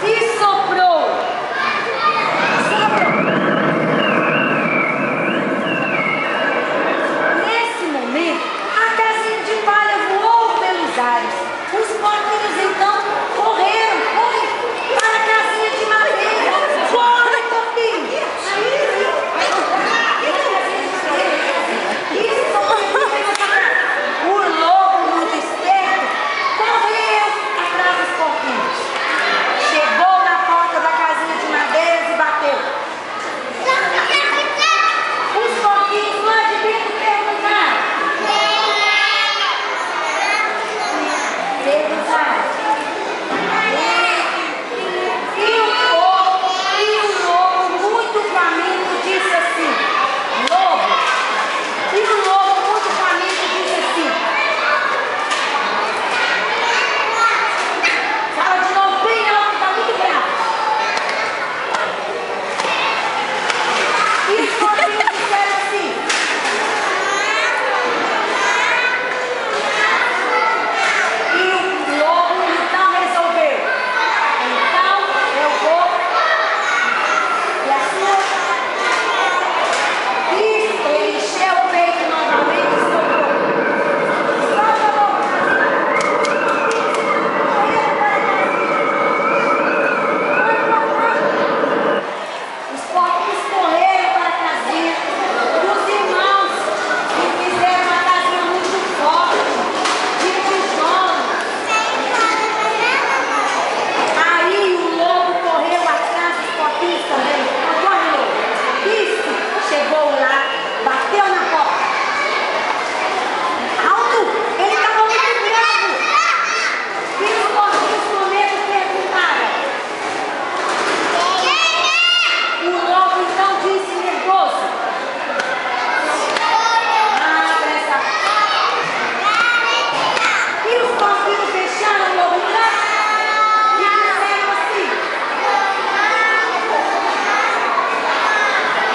e soprou. Nesse momento, a casinha de palha voou pelos ares. Os porquinhos então correram para a casinha de madeira. Corre, porquinho! O lobo, muito esperto, correu atrás dos porquinhos. Chegou na porta da casinha de madeiras e bateu. Os porquinhos lá de dentro perguntaram. E o lobo, muito faminto, disse assim. E o lobo, muito faminto, disse assim. Fala de novo, bem alto, está muito bravo. E os porquinhos disseram assim. E o lobo então resolveu. Então eu vou. E a sua. Isso, ele encheu o peito novamente e soprou. Sopra, lobo. Os porcos correram para a casinha dos irmãos e fizeram uma casinha muito forte, de tijolo. Aí o lobo correu atrás dos porquinhos também. Corre, lobo. Isso, chegou lá, bateu na porta. Alto, ele estava muito bravo. E os porquinhos com medo perguntaram. O lobo então disse nervoso. Abre essa. E os porquinhos deixaram o lobo entrar e disseram assim.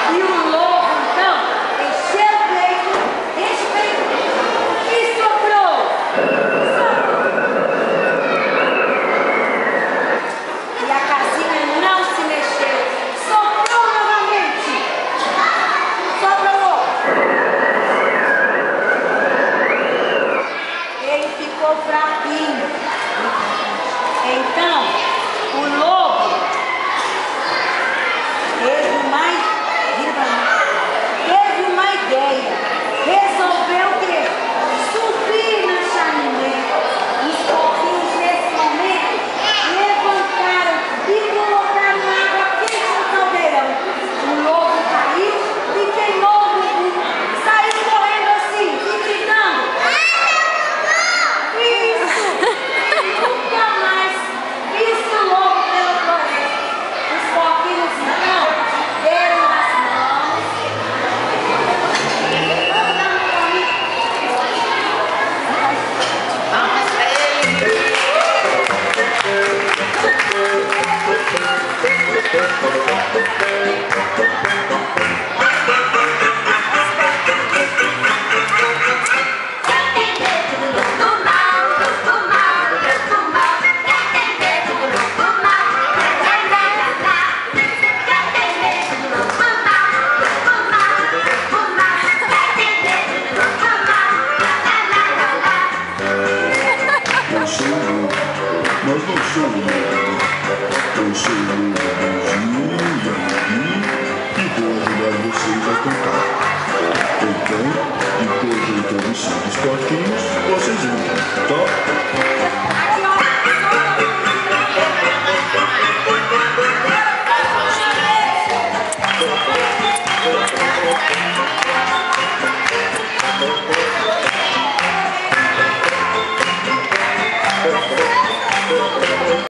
E o lobo então encheu o peito e soprou. E a casinha não se mexeu. Soprou novamente. Sopra, lobo. Ele ficou fraquinho. Então, o lobo teve uma ideia. Resolveu o quê? Subir na chaminé. Os porquinhos nesse momento levantaram e colocaram água quente no caldeirão. O lobo caiu e queimou o bumbum. Saiu correndo assim e gritando. Isso! Nunca mais visto o lobo pela floresta. Os porquinhos então deram as mãos. Eu sou o lobo, mas não sou o lobo. Eu sou o lobozinho e vou ajudar vocês a cantar. Então, depois de introduzir os porquinhos, vocês entram, tá?